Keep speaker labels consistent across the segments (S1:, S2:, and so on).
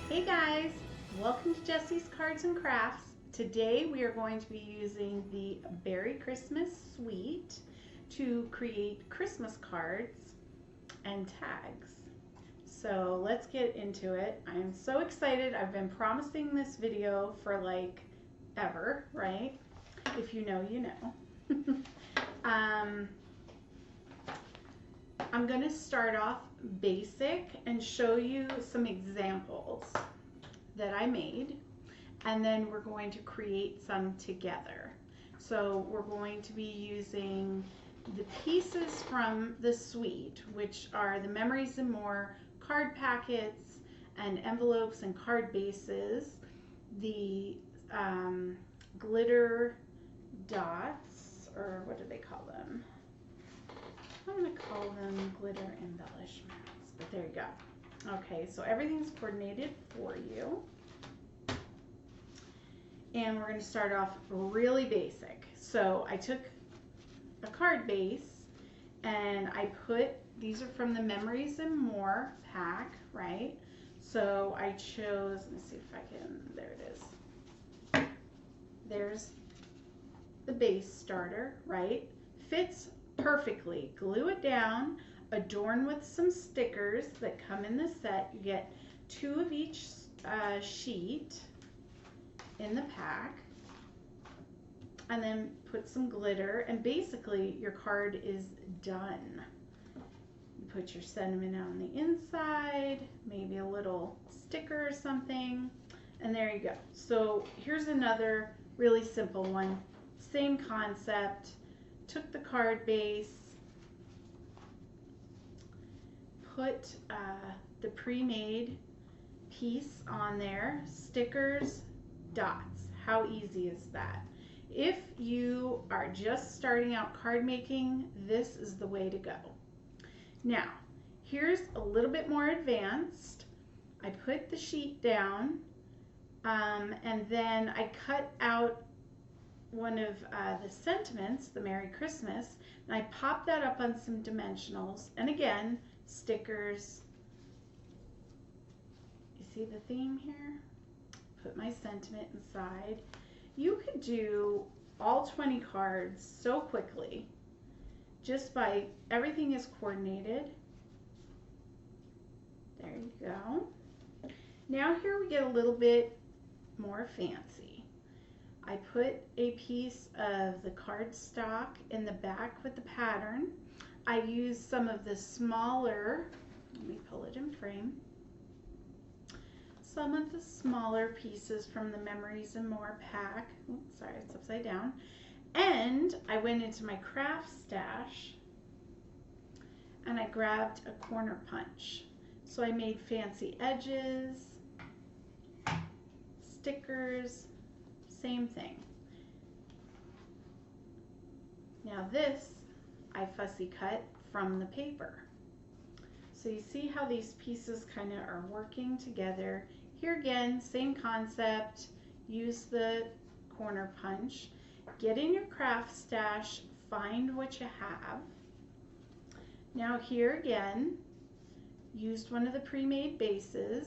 S1: Hey guys, welcome to Jessie's Cards and Crafts. Today we are going to be using the Beary Christmas Suite to create Christmas cards and tags. So let's get into it. I am so excited. I've been promising this video for like ever, right? If you know, you know. I'm going to start off basic and show you some examples that I made, and then we're going to create some together. So we're going to be using the pieces from the suite, which are the Memories and More card packets and envelopes and card bases, the glitter dots, or what do they call them? I'm going to call them glitter embellishments, but there you go. Okay, so everything's coordinated for you. And we're going to start off really basic. So I took a card base and I put, these are from the Memories and More pack, right? So I chose, let me see if I can, there it is. There's the base starter, right? Fits perfectly. Glue it down, adorn with some stickers that come in the set. You get 2 of each sheet in the pack, and then put some glitter, and basically your card is done. You put your sentiment on the inside, maybe a little sticker or something, and there you go. So here's another really simple one. Same concept. Took the card base, put the pre-made piece on there, stickers, dots. How easy is that? If you are just starting out card making, this is the way to go. Now, here's a little bit more advanced. I put the sheet down, and then I cut out one of the sentiments, the Merry Christmas, and I popped that up on some dimensionals, and again, stickers. You see the theme here? Put my sentiment inside. You could do all 20 cards so quickly just by, everything is coordinated. There you go. Now here we get a little bit more fancy. I put a piece of the cardstock in the back with the pattern. I used some of the smaller, let me pull it in frame, some of the smaller pieces from the Memories and More pack. Oops, sorry, it's upside down. And I went into my craft stash and I grabbed a corner punch. So I made fancy edges, stickers, same thing. Now this I fussy cut from the paper. So you see how these pieces kind of are working together. Here again, same concept. Use the corner punch. Get in your craft stash, find what you have. Now here again, used one of the pre-made bases.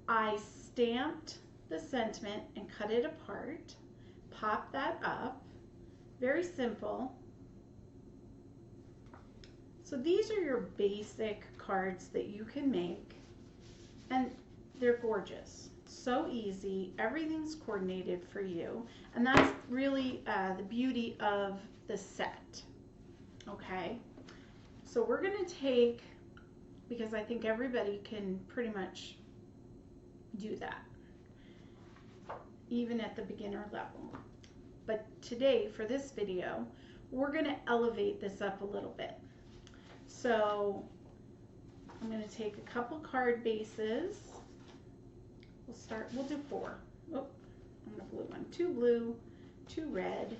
S1: I stamped the sentiment and cut it apart, pop that up. Very simple. So these are your basic cards that you can make, and they're gorgeous. So easy, everything's coordinated for you, and that's really the beauty of the set. Okay, so we're going to take, because I think everybody can pretty much do that, even at the beginner level. But today, for this video, we're going to elevate this up a little bit. So I'm going to take a couple card bases. We'll do 4. Oh, I'm going to blue one. 2 blue, 2 red.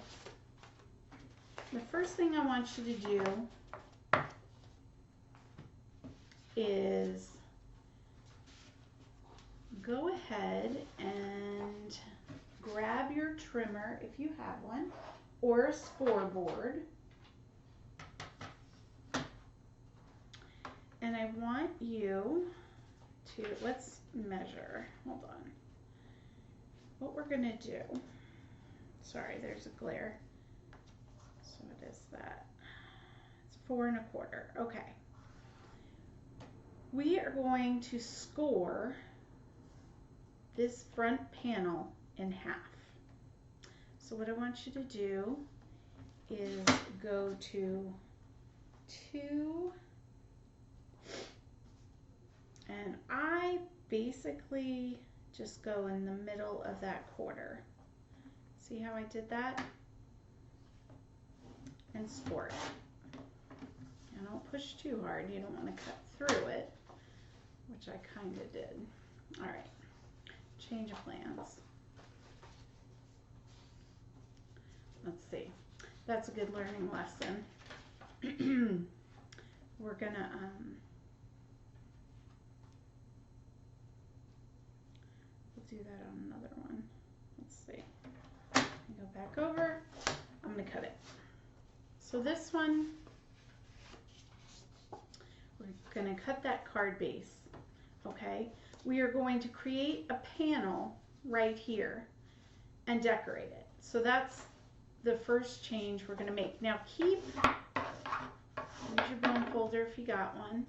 S1: The first thing I want you to do is go ahead and grab your trimmer if you have one, or a scoreboard, and I want you to, let's measure, hold on. What we're gonna do, sorry, there's a glare. So what is that? It's 4 1/4, okay. We are going to score this front panel in half. So what I want you to do is go to 2, and I basically just go in the middle of that quarter. See how I did that? And score it. And don't push too hard. You don't want to cut through it, which I kind of did. All right, change of plans. Let's see. That's a good learning lesson. We're gonna we'll do that on another one. Let's see. Go back over. I'm gonna cut it. So this one, we're gonna cut that card base. Okay. We are going to create a panel right here and decorate it. So that's the first change we're going to make. Now keep, use your bone folder if you got one.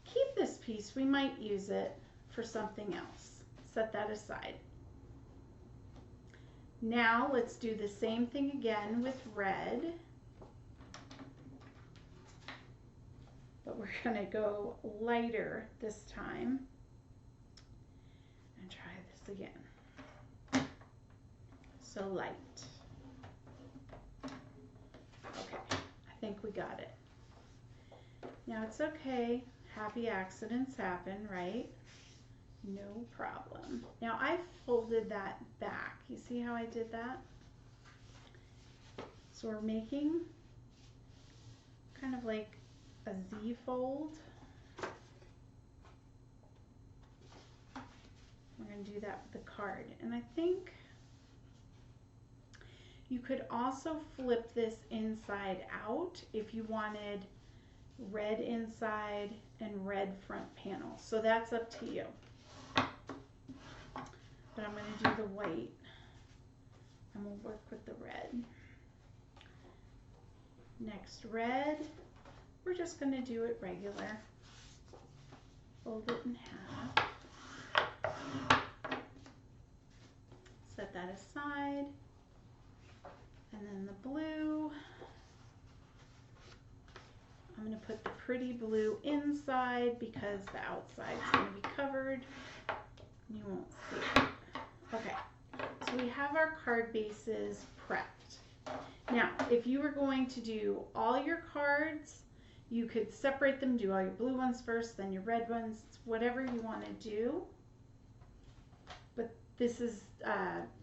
S1: Keep this piece. We might use it for something else. Set that aside. Now let's do the same thing again with red. But we're going to go lighter this time. And try this again. So light. Okay, I think we got it. Now it's okay. Happy accidents happen, right? No problem. Now I folded that back. You see how I did that? So we're making kind of like a Z fold. We're going to do that with the card. And I think you could also flip this inside out if you wanted red inside and red front panel. So that's up to you. But I'm going to do the white and we'll work with the red. Next red, we're just going to do it regular. Fold it in half. Set that aside. And then the blue, I'm going to put the pretty blue inside because the outside's going to be covered. You won't see it. Okay, so we have our card bases prepped. Now, if you were going to do all your cards, you could separate them, do all your blue ones first, then your red ones, whatever you want to do. But this is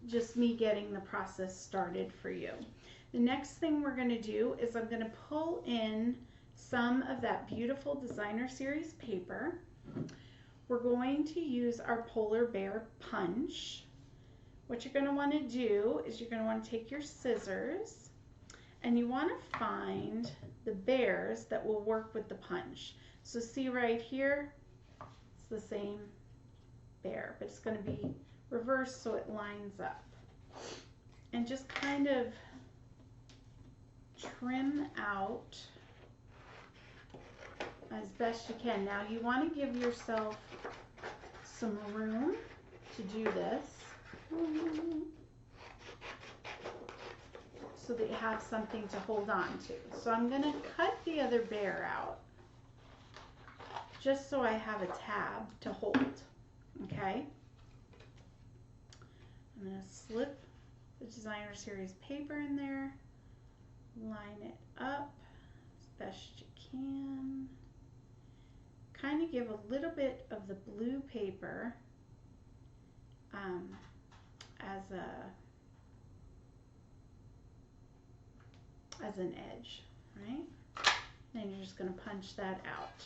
S1: just me getting the process started for you. The next thing we're going to do is I'm going to pull in some of that beautiful designer series paper. We're going to use our polar bear punch. What you're going to want to do is you're going to want to take your scissors and you want to find the bears that will work with the punch. So see right here, it's the same bear, but it's going to be reversed so it lines up. And just kind of trim out as best you can. Now you want to give yourself some room to do this so that you have something to hold on to. So I'm going to cut the other bear out just so I have a tab to hold. Okay? I'm going to slip the designer series paper in there, line it up as best you can. Kind of give a little bit of the blue paper as an edge, right? Then you're just going to punch that out.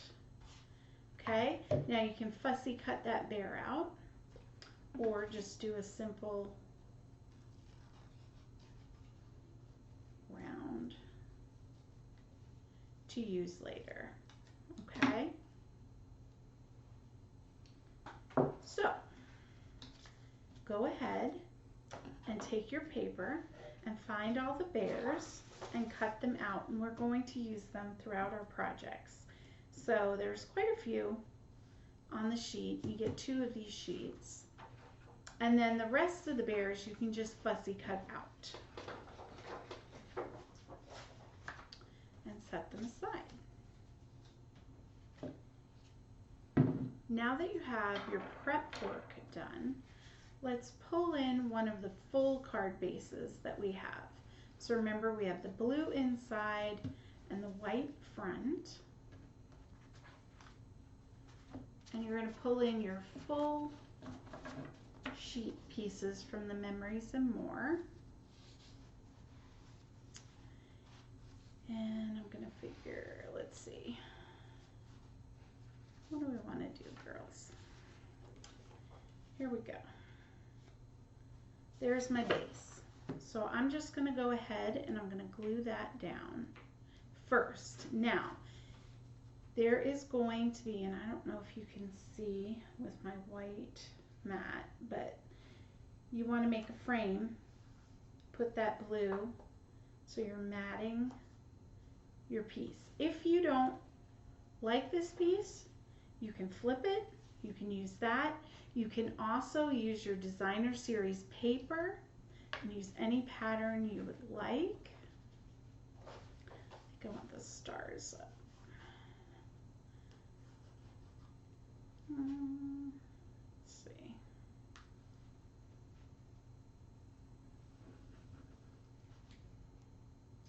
S1: Okay, now you can fussy cut that bear out or just do a simple round to use later. Okay. So go ahead and take your paper and find all the bears and cut them out, and we're going to use them throughout our projects. So there's quite a few on the sheet. You get 2 of these sheets, and then the rest of the bears you can just fussy cut out and set them aside. Now that you have your prep work done, let's pull in one of the full card bases that we have. So remember, we have the blue inside and the white front. And you're going to pull in your full sheet pieces from the Memories and More. And I'm going to figure, let's see. What do we want to do, girls? Here we go. There's my base. So I'm just going to go ahead and I'm going to glue that down first. Now, there is going to be, and I don't know if you can see with my white mat, but you want to make a frame. Put that blue so you're matting your piece. If you don't like this piece, you can flip it. You can use that. You can also use your designer series paper and use any pattern you would like. I think I want the stars up. Let's see.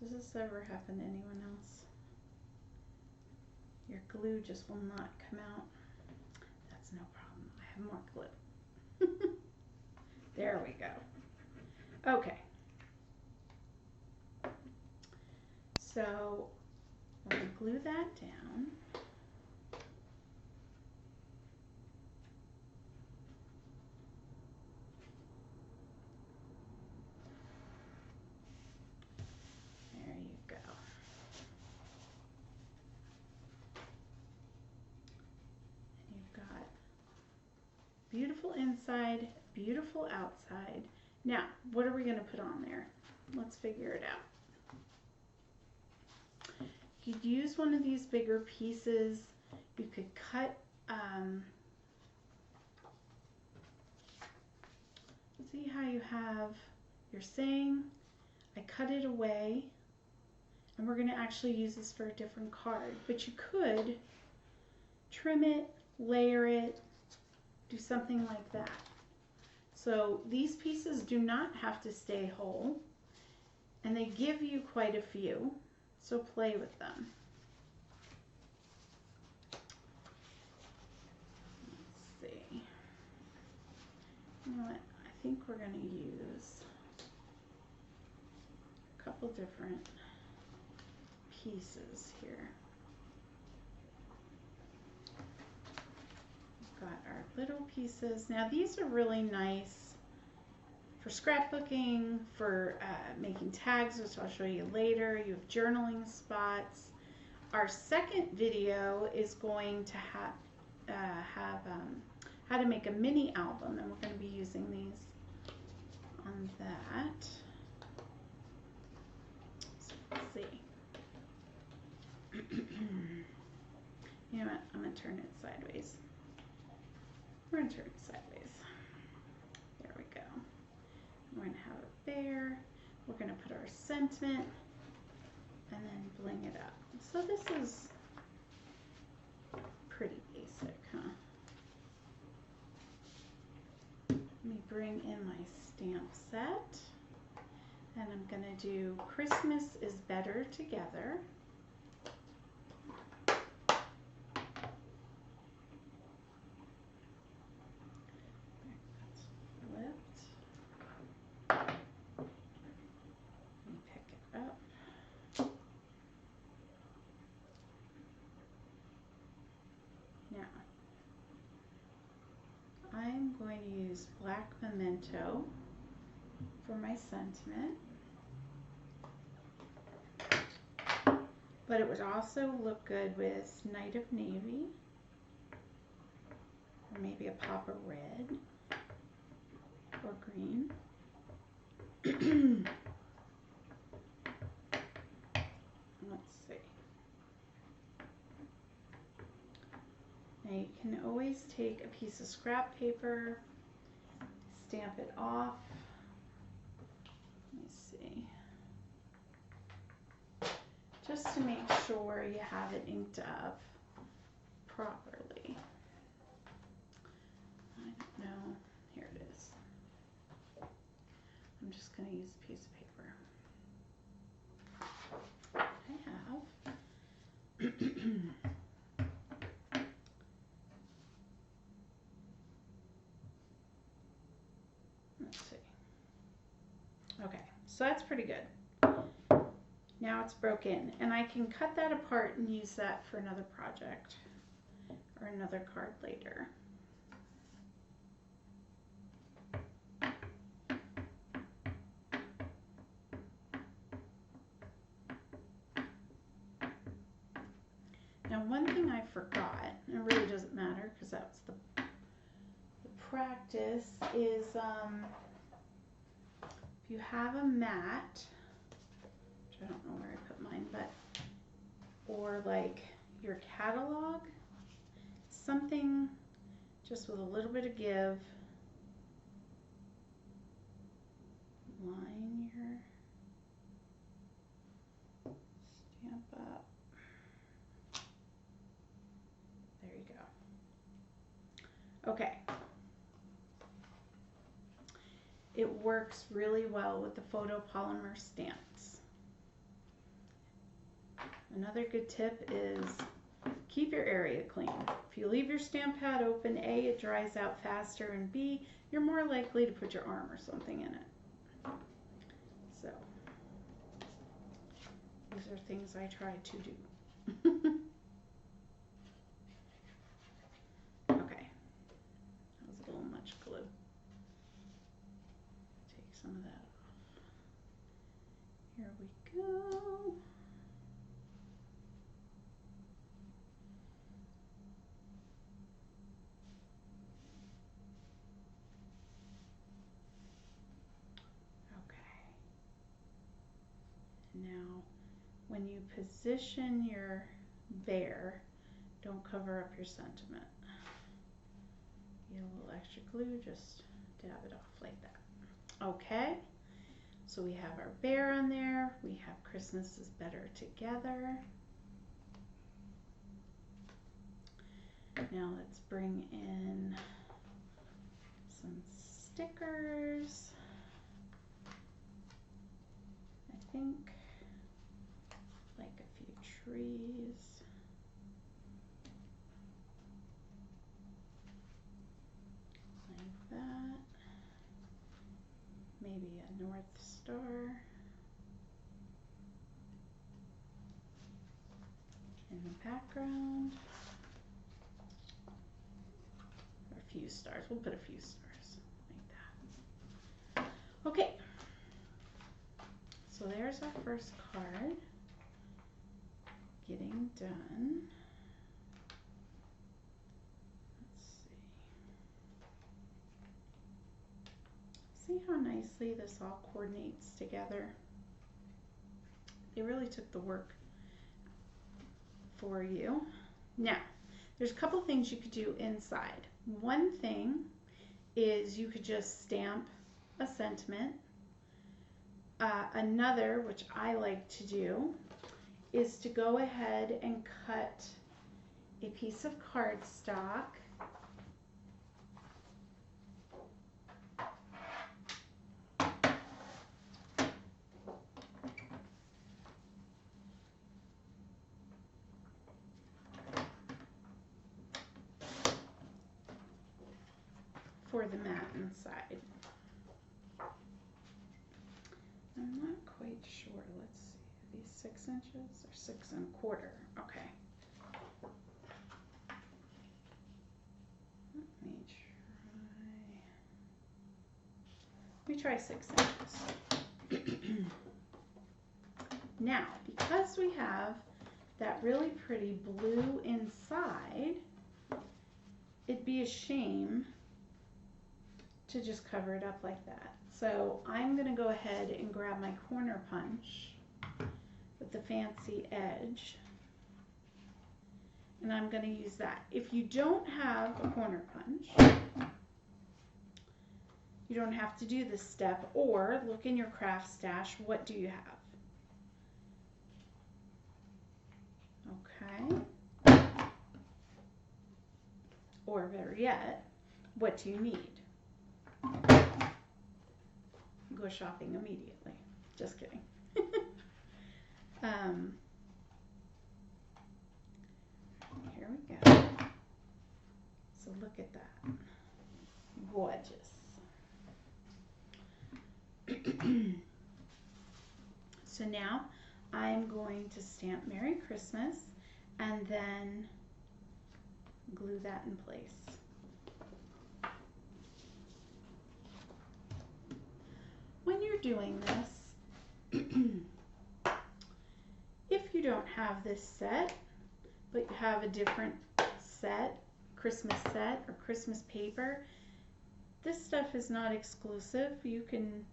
S1: Does this ever happen to anyone else? Your glue just will not come out. That's no problem. I have more glue. There we go. Okay. So we're going to glue that down. There you go. And you've got beautiful inside, beautiful outside. Now, what are we going to put on there? Let's figure it out. You could use one of these bigger pieces. You could cut, see how you have your saying, I cut it away, and we're going to actually use this for a different card. But you could trim it, layer it, do something like that. So these pieces do not have to stay whole, and they give you quite a few, so play with them. Let's see. You know what? I think we're going to use a couple different pieces here. We've got our little pieces. Now these are really nice for scrapbooking, for making tags, which I'll show you later. You have journaling spots. Our second video is going to have how to make a mini album, and we're going to be using these on that. So let's see. You know what? I'm going to turn it sideways. We're going to turn it sideways. There we go. We're going to have a bear. We're going to put our sentiment and then bling it up. So this is pretty basic, huh? Let me bring in my stamp set, and I'm going to do Christmas is Better Together. I'm going to use black memento for my sentiment, but it would also look good with Night of Navy. or maybe a pop of red or green. Let's see. Now you can always take a piece of scrap paper, stamp it off. Let me see. Just to make sure you have it inked up properly. I don't know. Here it is. I'm just going to use a piece of paper. I have. Let's see. Okay, so that's pretty good. Now it's broken, and I can cut that apart and use that for another project or another card later. Now one thing I forgot, and it really doesn't matter because that's the practice, is if you have a mat, I don't know where I put mine, but, or like your catalog, something just with a little bit of give, line your Stamp Up. There you go. Okay. It works really well with the photopolymer stamps. Another good tip is keep your area clean. If you leave your stamp pad open, A, it dries out faster, and B, you're more likely to put your arm or something in it. So, these are things I try to do. Okay, that was a little much glue. Take some of that off. Here we go. Now, when you position your bear, don't cover up your sentiment. Get a little extra glue, just dab it off like that. Okay, so we have our bear on there. We have Christmas is Better Together. Now let's bring in some stickers. I think like a few trees. Like that. Maybe a North Star. In the background. Or a few stars. We'll put a few stars like that. Okay. So there's our first card. Getting done. Let's see. See how nicely this all coordinates together? They really took the work for you. Now, there's a couple things you could do inside. One thing is you could just stamp a sentiment. Another, which I like to do, is to go ahead and cut a piece of cardstock for the mat inside. I'm not quite sure. Let's see. Are these 6 inches or 6 1/4? Okay. Let me try 6 inches. Now, because we have that really pretty blue inside, it'd be a shame to just cover it up like that. So I'm going to go ahead and grab my corner punch with the fancy edge, and I'm going to use that. If you don't have a corner punch, you don't have to do this step, or look in your craft stash. What do you have? Okay. Or better yet, what do you need? Go shopping immediately. Just kidding. Here we go. So look at that. Gorgeous. So now I'm going to stamp Merry Christmas and then glue that in place. When you're doing this, if you don't have this set, but you have a different set, Christmas set or Christmas paper, this stuff is not exclusive. You can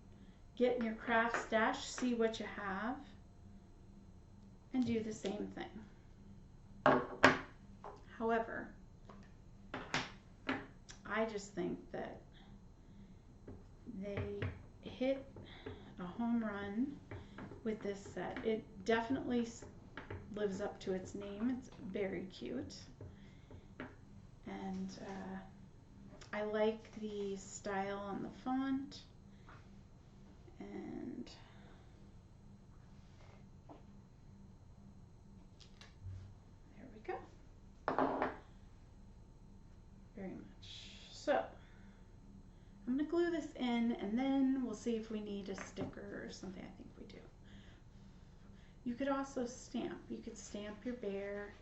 S1: get in your craft stash, see what you have, and do the same thing. However, I just think that they hit a home run with this set. It definitely lives up to its name. It's very cute. And I like the style on the font. And there we go. Very much. So I'm going to glue this in, and then we'll see if we need a sticker or something. I think we do. You could also stamp. You could stamp your bear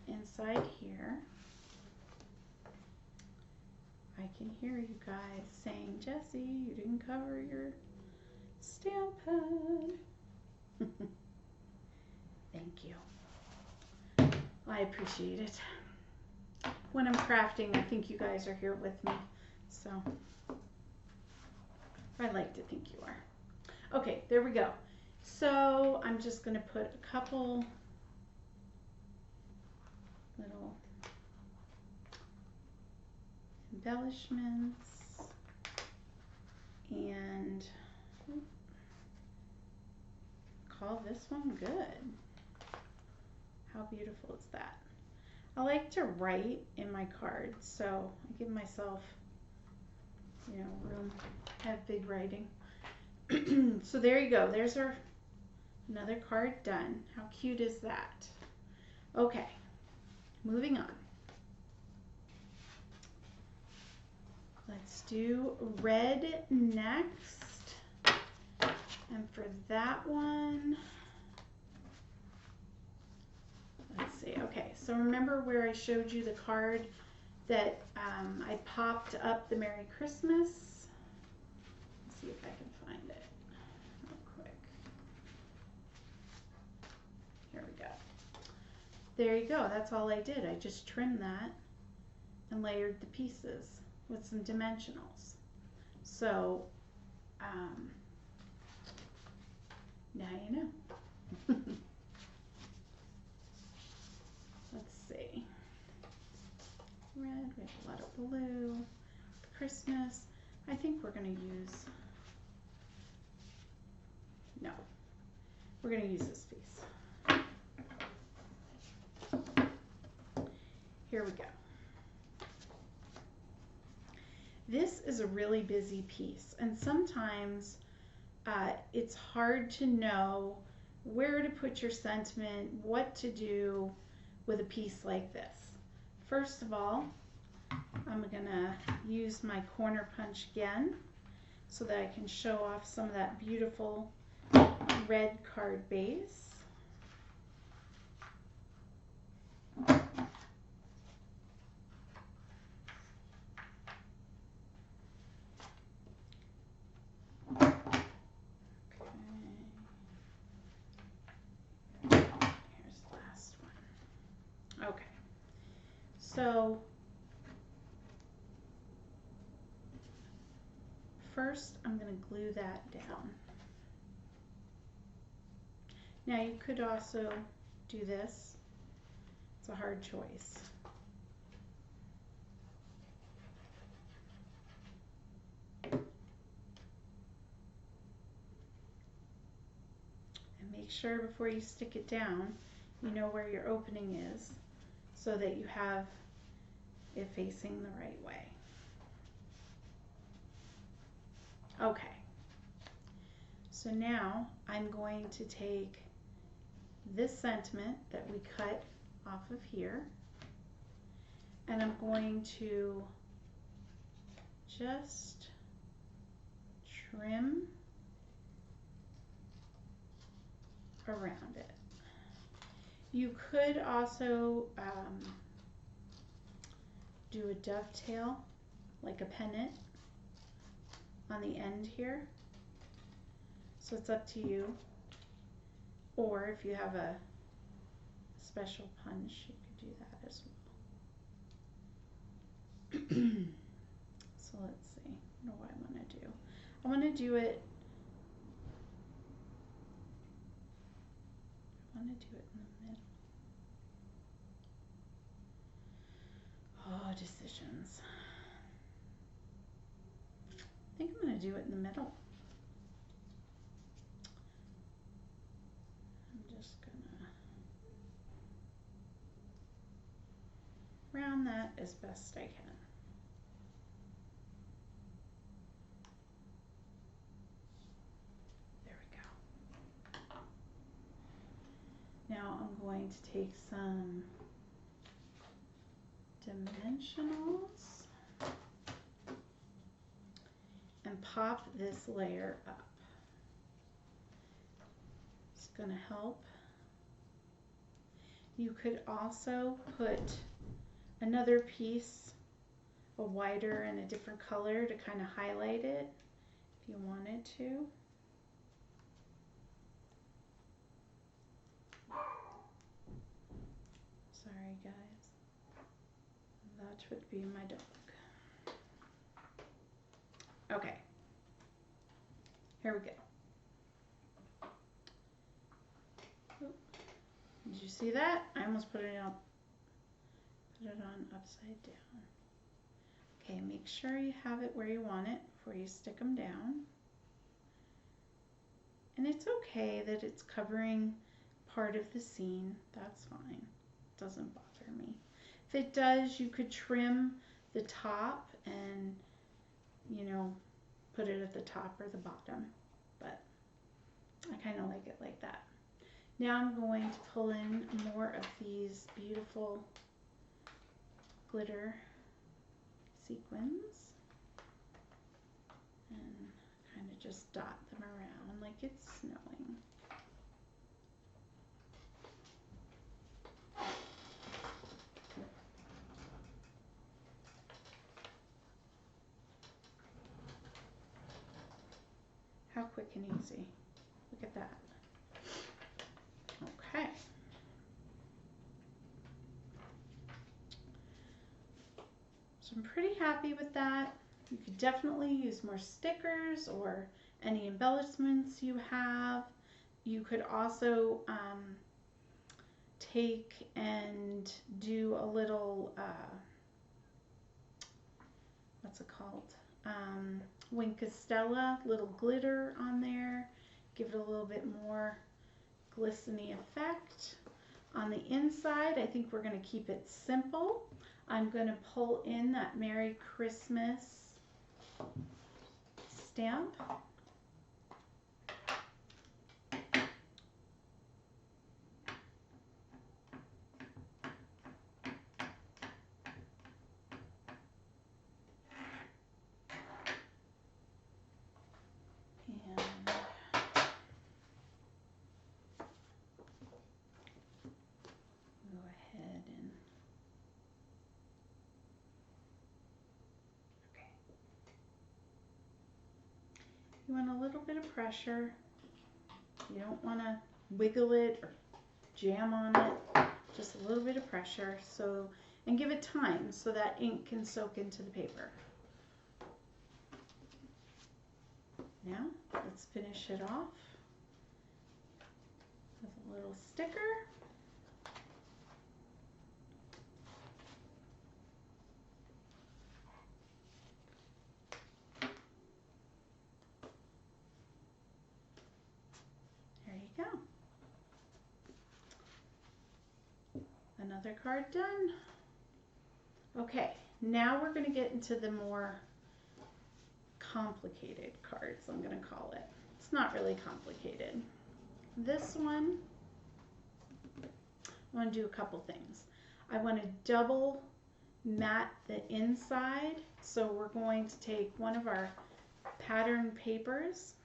S1: inside here. I can hear you guys saying, Jessie, you didn't cover your stamp pad. Thank you. I appreciate it. When I'm crafting, I think you guys are here with me. So I like to think you are. Okay, there we go. So I'm just going to put a couple little embellishments and call this one good. How beautiful is that? I like to write in my cards, so I give myself, you know, room. I have big writing. So there you go. There's our another card done. How cute is that? Okay, moving on. Let's do red next. And for that one, let's see. Okay, so remember where I showed you the card that I popped up the Merry Christmas? Let's see if I can find it real quick. Here we go. There you go. That's all I did. I just trimmed that and layered the pieces with some dimensionals. So now you know. Let's see. Red, we have a lot of blue. Christmas. I think we're going to use, no, we're going to use this piece. Here we go. This is a really busy piece, and sometimes it's hard to know where to put your sentiment, what to do with a piece like this. First of all, I'm going to use my corner punch again so that I can show off some of that beautiful red card base. So first I'm going to glue that down. Now you could also do this. It's a hard choice. And make sure before you stick it down, you know where your opening is so that you have it facing the right way. Okay. So now I'm going to take this sentiment that we cut off of here, and I'm going to just trim around it. You could also do a dovetail, like a pennant on the end here. So it's up to you. Or if you have a special punch, you could do that as well. So let's see, what do I want to do? I want to do it, in the middle. Oh, decisions. I think I'm going to do it in the middle. I'm just going to round that as best I can. There we go. Now I'm going to take some dimensionals and pop this layer up. It's going to help. You could also put another piece, a wider and a different color, to kind of highlight it if you wanted to. Sorry guys, that would be my dog. Okay, here we go. Oop. Did you see that? I almost put it on upside down. Okay, make sure you have it where you want it before you stick them down. And it's okay that it's covering part of the scene. That's fine. It doesn't bother me. If it does, you could trim the top and, you know, put it at the top or the bottom. But I kind of like it like that. Now I'm going to pull in more of these beautiful glitter sequins and kind of just dot them around like it's snowing. How quick and easy. Look at that. Okay. So I'm pretty happy with that. You could definitely use more stickers or any embellishments you have. You could also take and do a little, what's it called? Winkostella, little glitter on there. Give it a little bit more glistening effect. On the inside, I think we're going to keep it simple. I'm going to pull in that Merry Christmas stamp. You want a little bit of pressure. You don't want to wiggle it or jam on it. Just a little bit of pressure. So, and give it time so that ink can soak into the paper. Now let's finish it off with a little sticker. There you go. Another card done. Okay, now we're going to get into the more complicated cards, I'm going to call it. It's not really complicated. This one, I want to do a couple things. I want to double mat the inside, so we're going to take one of our pattern papers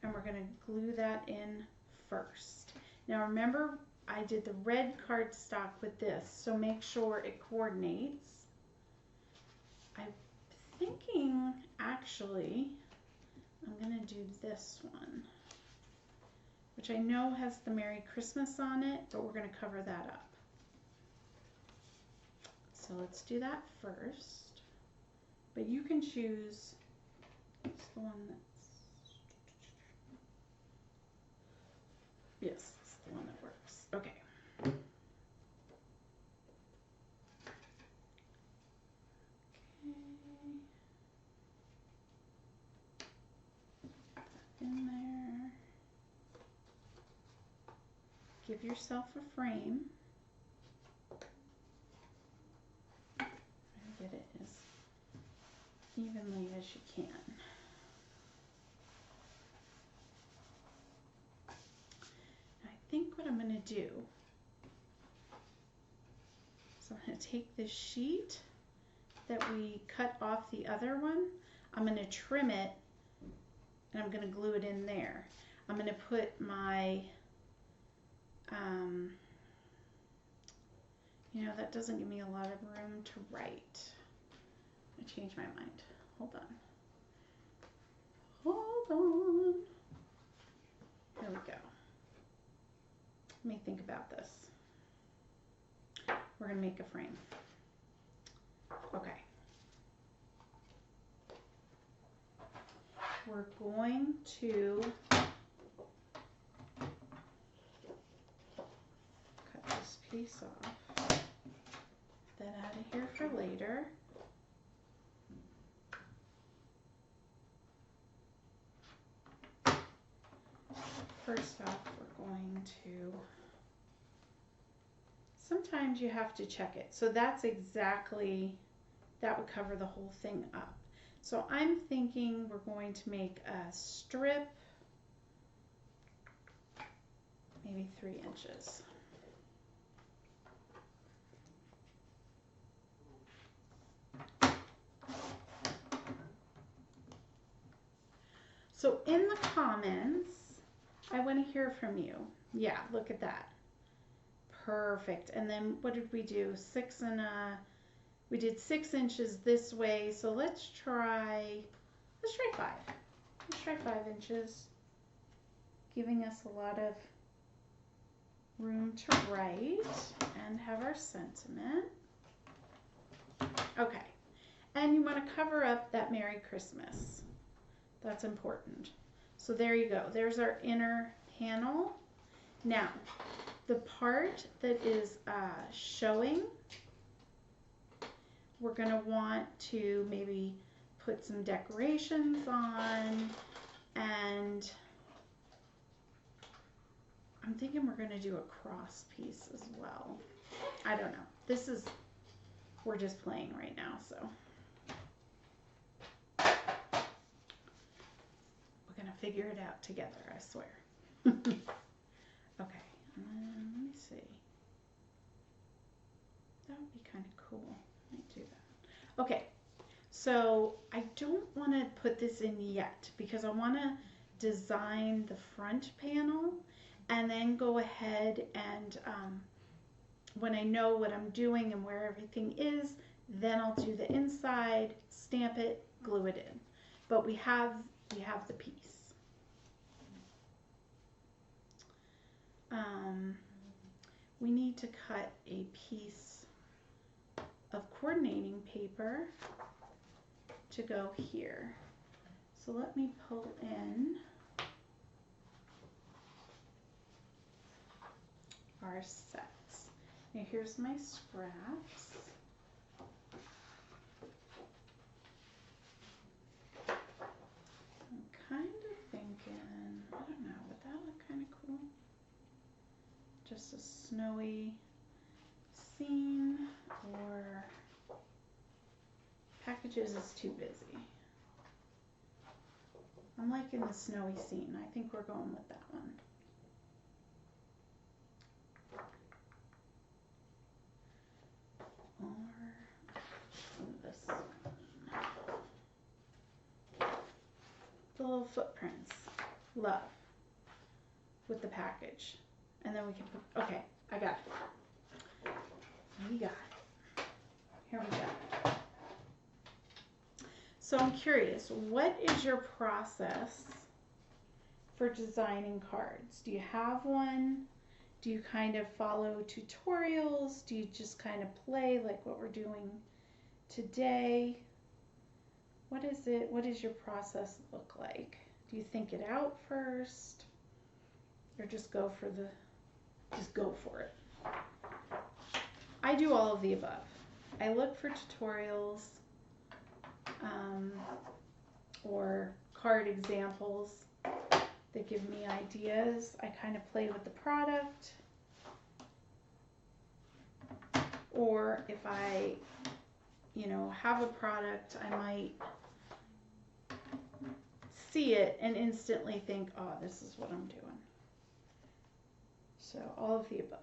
S1: and we're going to glue that in first. Now remember, I did the red cardstock with this, so make sure it coordinates. I'm thinking, actually, I'm going to do this one, which I know has the Merry Christmas on it, but we're going to cover that up. So let's do that first. But you can choose, it's the one that's, yes, it's the one that works. Okay. In there. Give yourself a frame. Try to get it as evenly as you can. I think what I'm going to do is I'm going to take this sheet that we cut off the other one. I'm going to trim it and I'm going to glue it in there. I'm going to put my, you know, that doesn't give me a lot of room to write. I changed my mind. Hold on. Hold on. Here we go. Let me think about this. We're going to make a frame. Okay. We're going to cut this piece off, put that out of here for later. First off, we're going to, sometimes you have to check it. So that's exactly, that would cover the whole thing up. So I'm thinking we're going to make a strip, maybe 3 inches. So in the comments, I want to hear from you. Yeah, look at that. Perfect. And then what did we do? We did 6 inches this way, so let's try 5. Let's try 5 inches, giving us a lot of room to write and have our sentiment. Okay, and you want to cover up that Merry Christmas. That's important. So there you go. There's our inner panel. Now, the part that is showing, we're going to want to maybe put some decorations on, and I'm thinking we're going to do a cross piece as well. I don't know. We're just playing right now, so. We're going to figure it out together, I swear. Okay, and then let me see. That would be kind of cool. Let me do that. Okay, so I don't want to put this in yet because I want to design the front panel and then go ahead and when I know what I'm doing and where everything is, then I'll do the inside, stamp it, glue it in. But we have the piece. We need to cut a piece of coordinating paper to go here. So let me pull in our sets. Now here's my scraps. I'm kind of thinking, I don't know, would that look kind of cool? Just a snowy scene, or packages is too busy. I'm liking the snowy scene. I think we're going with that one. Or this one. The little footprints. Love. With the package. And then we can put, okay, I got it. We got it. Here we go. So I'm curious, what is your process for designing cards? Do you have one? Do you kind of follow tutorials? Do you just kind of play like what we're doing today? What is it? What does your process look like? Do you think it out first? Or just go for it? I do all of the above. I look for tutorials or card examples that give me ideas. I kind of play with the product. Or if I, have a product, I might see it and instantly think, oh, this is what I'm doing. So all of the above.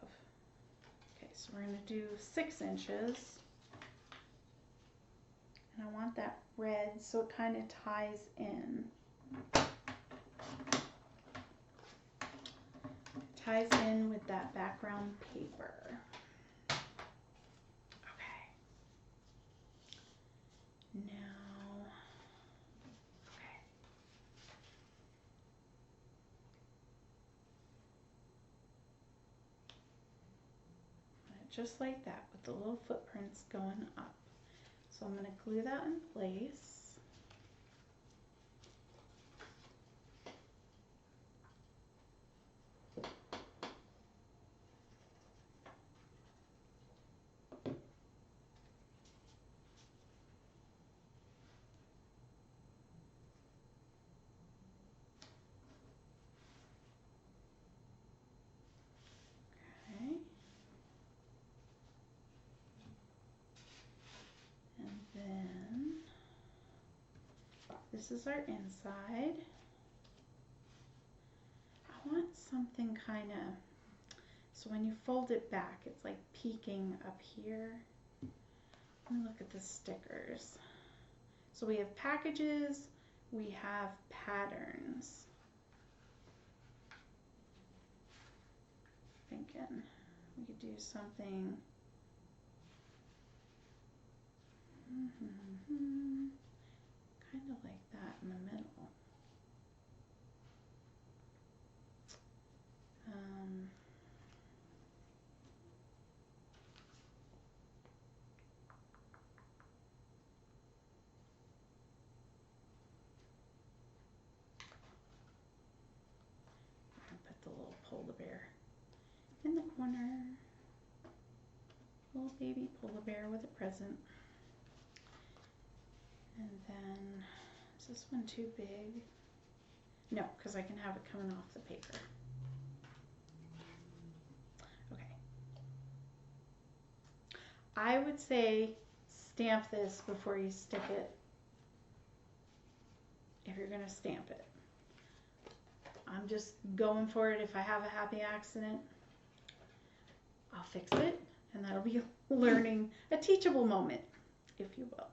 S1: Okay, so we're going to do 6 inches. And I want that red so it kind of ties in. Ties in with that background paper. Okay. Now, okay. Just like that with the little footprints going up. So I'm going to glue that in place. Okay. And then this is our inside. I want something kind of, so when you fold it back, it's like peeking up here. Let me look at the stickers. So we have packages, we have patterns. Thinking we could do something kind of like that in the middle. Put the little polar bear in the corner. Little baby polar bear with a present. And then, is this one too big? No, because I can have it coming off the paper. Okay. I would say stamp this before you stick it, if you're going to stamp it. I'm just going for it. If I have a happy accident, I'll fix it, and that'll be learning, a teachable moment, if you will.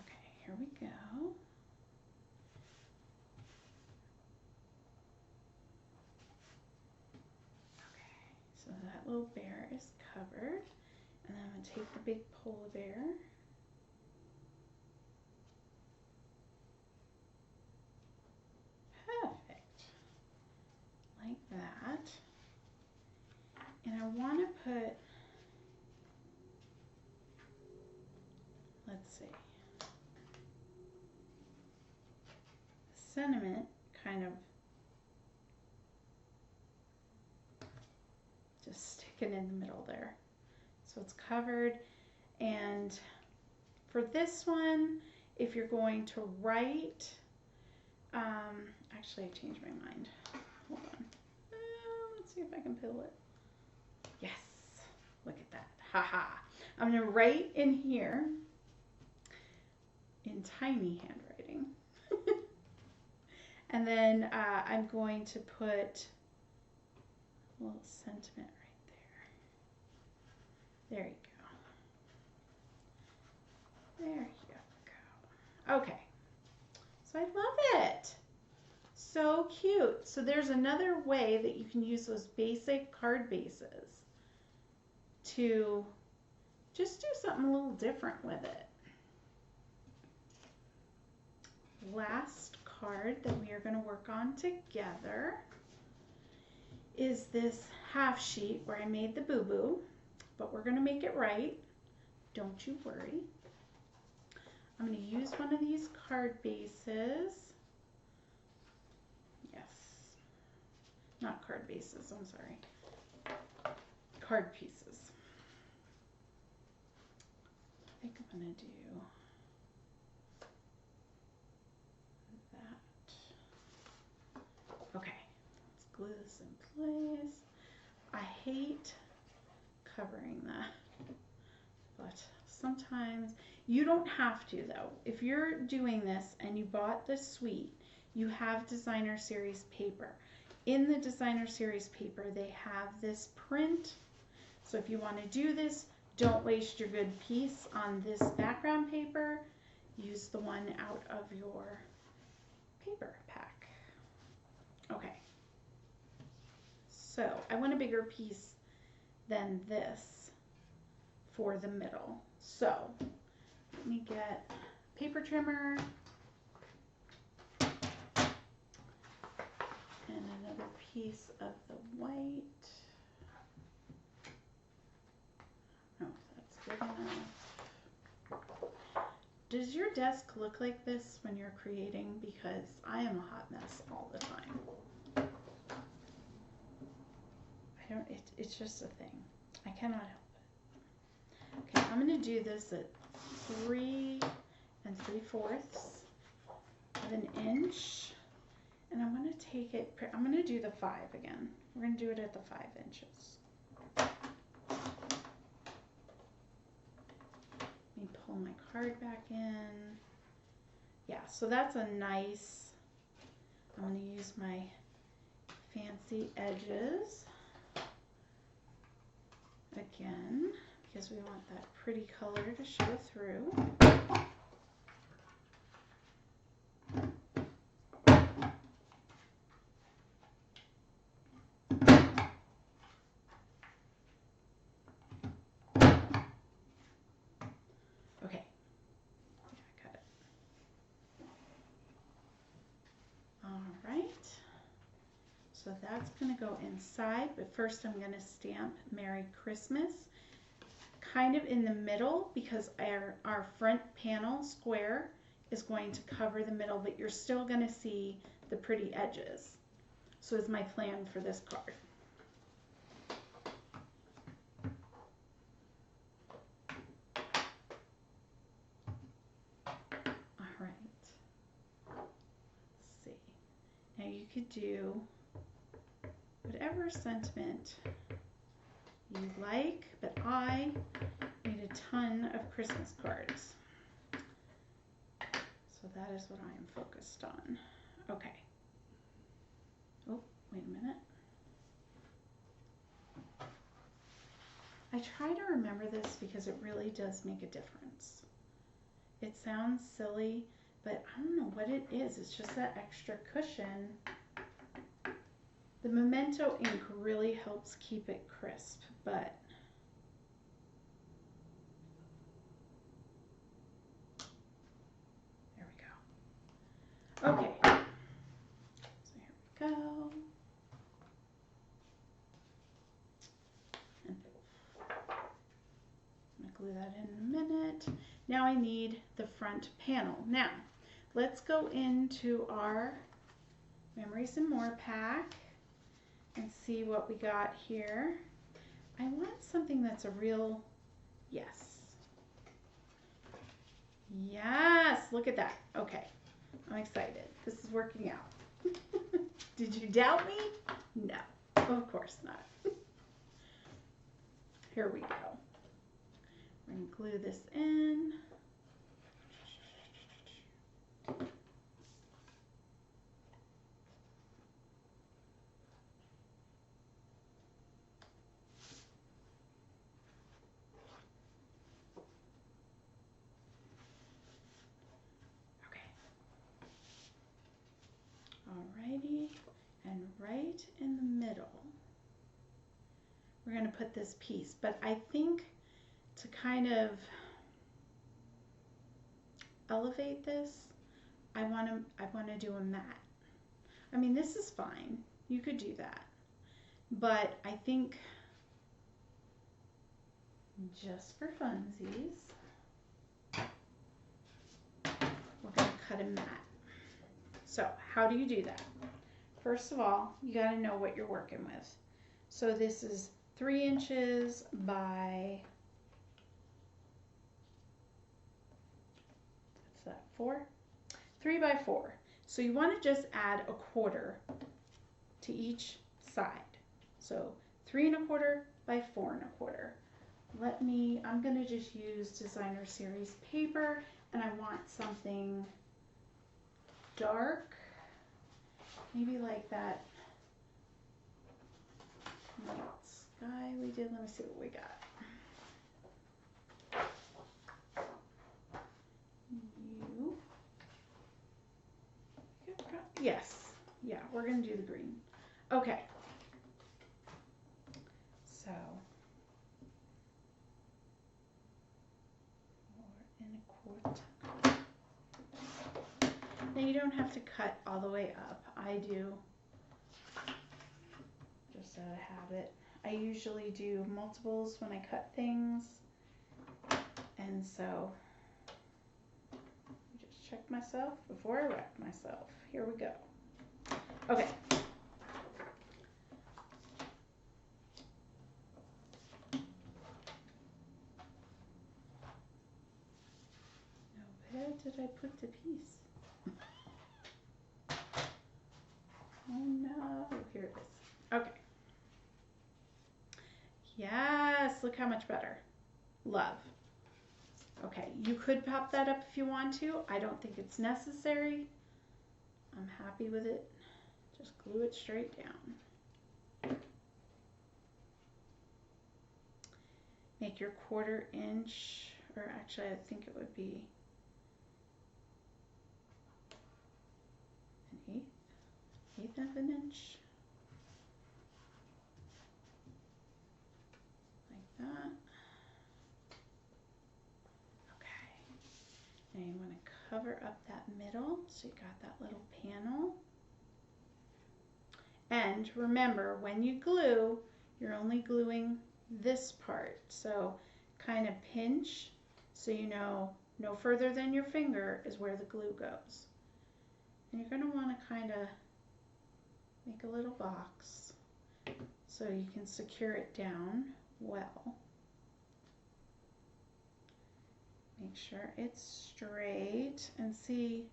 S1: Okay, here we go. Okay, so that little bear is covered, and then I'm going to take the big polar bear. Perfect. Like that. And I want to put, let's see, sentiment kind of just sticking in the middle there. So it's covered. And for this one, if you're going to write, actually I changed my mind. Hold on. Let's see if I can peel it. Yes, look at that. Haha. I'm going to write in here in tiny handwriting. And then I'm going to put a little sentiment right there. There you go. There you go. Okay. So I love it. So cute. So there's another way that you can use those basic card bases to just do something a little different with it. Last card that we are going to work on together is this half sheet where I made the boo-boo, but we're going to make it right. Don't you worry. I'm going to use one of these card bases. Yes. Not card bases, I'm sorry. Card pieces. I think I'm going to do that. Okay, let's glue this in place. I hate covering that, but sometimes you don't have to though. If you're doing this and you bought the suite, you have designer series paper. In the designer series paper, they have this print. So if you want to do this, don't waste your good piece on this background paper. Use the one out of your paper pack. Okay. So I want a bigger piece than this for the middle. So let me get a paper trimmer and another piece of the white. Oh, that's good enough. Does your desk look like this when you're creating? Because I am a hot mess all the time. It's just a thing. I cannot help it. Okay, I'm going to do this at 3 3/4 of an inch. And I'm going to take it, I'm going to do the 5 again. We're going to do it at the 5 inches. Let me pull my card back in. Yeah, so that's a nice, I'm going to use my fancy edges again because we want that pretty color to show through. Okay, yeah, I got it. All right, so that's going to go inside, but first I'm going to stamp Merry Christmas kind of in the middle because our front panel square is going to cover the middle, but you're still going to see the pretty edges. So is my plan for this card. All right. Let's see. Now you could do whatever sentiment you like, but I made a ton of Christmas cards. So that is what I am focused on. Okay. Oh, wait a minute. I try to remember this because it really does make a difference. It sounds silly, but I don't know what it is. It's just that extra cushion. The Memento ink really helps keep it crisp, but there we go. Okay, so here we go. And I'm gonna glue that in a minute. Now I need the front panel. Now, let's go into our Memories and More pack and see what we got here. I want something that's a real yes. Yes, look at that. Okay, I'm excited. This is working out. Did you doubt me? No, of course not. Here we go. We're going to glue this in. Alrighty, and right in the middle, we're going to put this piece, but I think to kind of elevate this, I want to do a mat. I mean, this is fine. You could do that. But I think just for funsies, we're going to cut a mat. So how do you do that? First of all, you got to know what you're working with. So this is 3 inches by, what's that, 4? 3 by 4. So you want to just add a quarter to each side. So 3 1/4 by 4 1/4. I'm going to just use Designer Series paper, and I want something dark, maybe like that night sky we did. Let me see what we got. Yes, yeah, we're going to do the green. Okay, so 4 1/4. Now you don't have to cut all the way up. I do just out of habit. I usually do multiples when I cut things, and so just check myself before I wreck myself. Here we go. Okay. Now where did I put the piece? Oh no, here it is. Okay. Yes, look how much better. Love. Okay, you could pop that up if you want to. I don't think it's necessary. I'm happy with it. Just glue it straight down. Make your 1/4 inch, or actually I think it would be an eighth of an inch. Like that. Okay. And you want to cover up that middle, so you got that little panel. And remember, when you glue, you're only gluing this part. So kind of pinch so you know no further than your finger is where the glue goes. And you're going to want to kind of make a little box so you can secure it down well. Make sure it's straight, and see,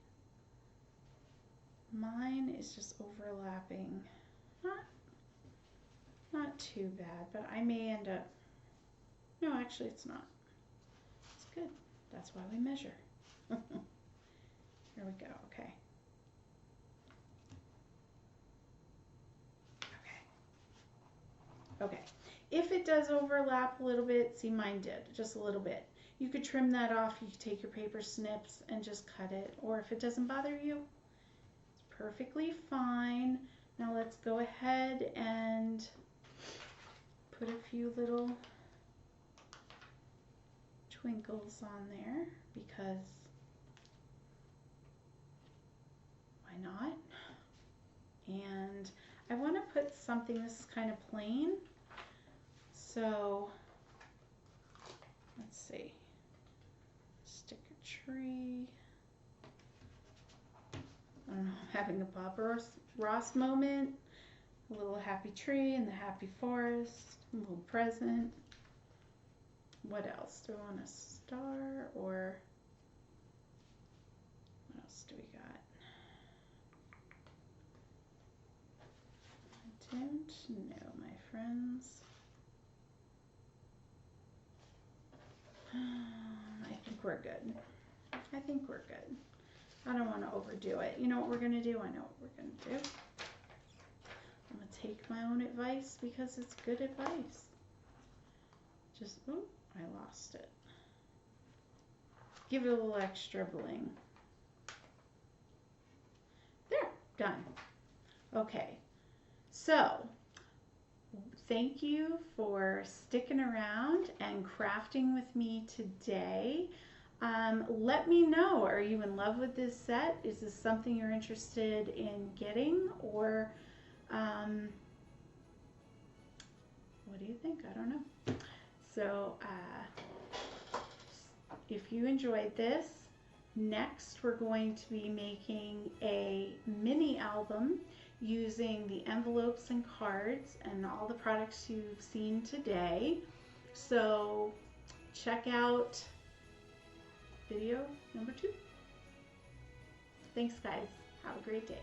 S1: mine is just overlapping. Not too bad, but I may end up, no, actually it's not. It's good. That's why we measure. Here we go. Okay. Okay. If it does overlap a little bit, see, mine did, just a little bit. You could trim that off. You could take your paper snips and just cut it. Or if it doesn't bother you, it's perfectly fine. Now let's go ahead and put a few little twinkles on there, because why not? And I want to put something, this is kind of plain, so let's see, stick a tree, having a Bob Ross moment, a little happy tree in the happy forest, a little present. What else? Do I want a star or what else do we got? I don't know, my friends. I think we're good. I think we're good. I don't want to overdo it. You know what we're going to do? I know what we're going to do. I'm going to take my own advice because it's good advice. Just, oh, I lost it. Give it a little extra bling. There, done. Okay, so thank you for sticking around and crafting with me today. Let me know, are you in love with this set? Is this something you're interested in getting? Or what do you think? I don't know. So if you enjoyed this, next we're going to be making a mini album using the envelopes and cards and all the products you've seen today. So check out video number 2. Thanks guys. Have a great day.